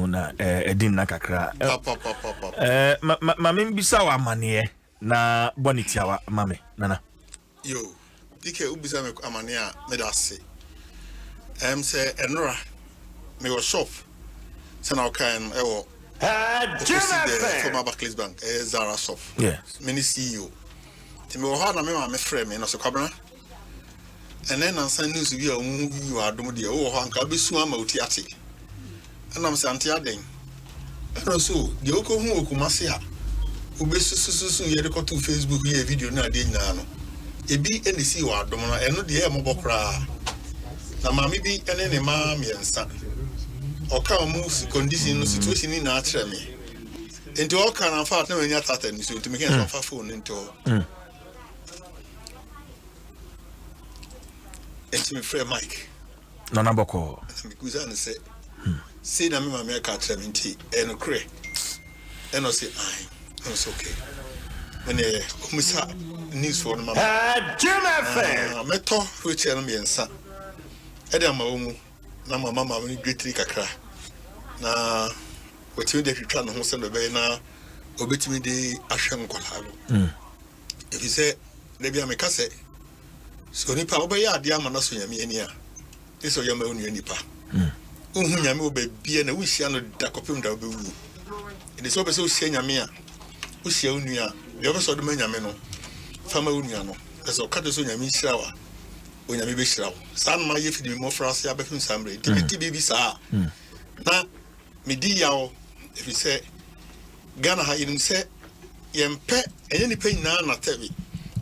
na edim na kakra ma membisa wa amane na bonitiawa mame nana yo dike ubisa me amane a me da se say enora me was shop say na kan e wo former Barclays Bank Zara shop yes mini CEO ti me wo ha na me ma me frame me no so kwabena and then an san news bi a you Adom de wo ho anka besu ama oti ate and am say anti aden and so de okohu okumase a obesususu ye de to Facebook ye video na de nyina no ebi ene si wo Adom no eno de e mobokra na mami bi ene ne ma miensa oka mu condition no situation ni na atre me enti oka na fa na nya tata ni so enti me ken so fa phone into enti me frɛ Mike nana boko me kuza ne say na me ma me ka atre me enti eno kre eno say ai it's okay when umisa news for mama meto which eno me nsa e dey ma omu na mama ma me greatly kakra na wotimi de twitwa no ho se no be na obetimi de ahwe nkola no if you say le bia me ka se so nipa obe ya ade ama na so nyame ani a eso yama onu nipa unhu nyame obabia na wuhia no da kopem da obewu ede so be so hia nyame a wuhia onu a de obe so do nyame no fama onu a no eso ka de so nyame hirawa onyame be hirawo san ma ye fidi mo frase abefim samre tibi bi sa na medi yawo if you say Ghana ha yin say yempe enye nipa nyina na tabi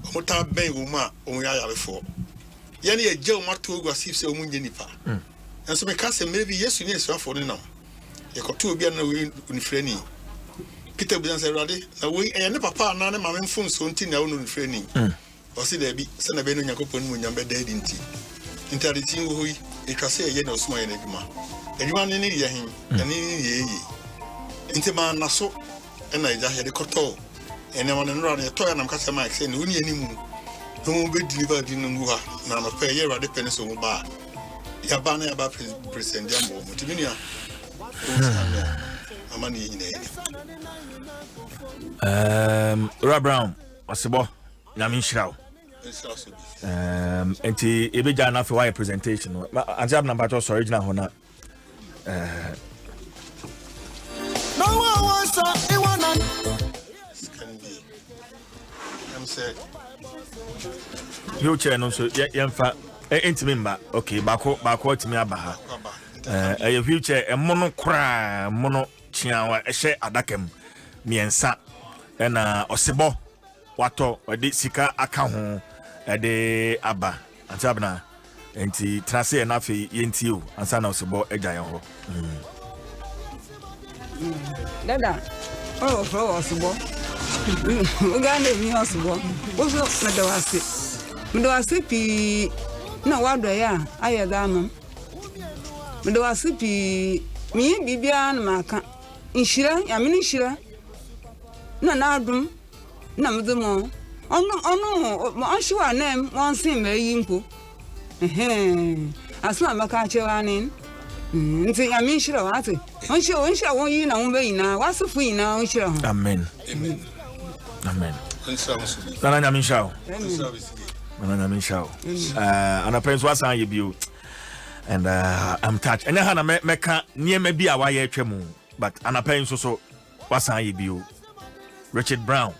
omota ben wo ma on ya yarefo ye na ye je o mato ogwasi se o munye nipa enso me ka se maybe yesu ni esuafo ni nam ye koto obi na we unifreni Peter bi say rade na we enye ne papa na ne mame mfun so nti na wo unifreni o si da bi se na be no yakopon mu nyam be da di nti interditi wo yi e ka se ye na osuma ye na djuma edjuma ne ye hin ne ye yi nti ma na so na ija he de koto ene wana nra ne to ya nam ka se Mike say ne woni animu no be deliver di no ha na no pe ye rade pen so mu ba ya ba na ya ba president jambo mutiminia amani yin Ra Brown Osebo nyame nhyiraw enti ebeja na fe why presentation no anti ab number to original hona no one wants it wanna can be I'm say wheelchair no so yemfa enti memba okay bako timi abaha wheelchair emono kra mono chiawa ehye adakam miensa na Osebo wato odi sika aka ho ede aba anti abna enti trase na fe yenti o ansa na Osebo ejaye ho dada for Osebo uganda mi Osebo oso medawase pi na wado ya ayedano medawase pi mi bibia na maka inshira ya mini inshira na Adom na mdemo onu shiwa nem won sin me yimpo asma maka chewanin nti ya mi shira wate on won yi na won be yina wasufu yina on shira ho amen nana nyame nhyao nana nyame nhyao ana prince wasan ye bio and I'm touched ene ha na meka niema bi a wa ye twemu but ana prince so wasan ye bio Richard Brown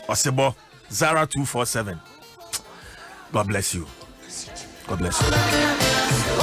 Osebo Zara 247 God bless you.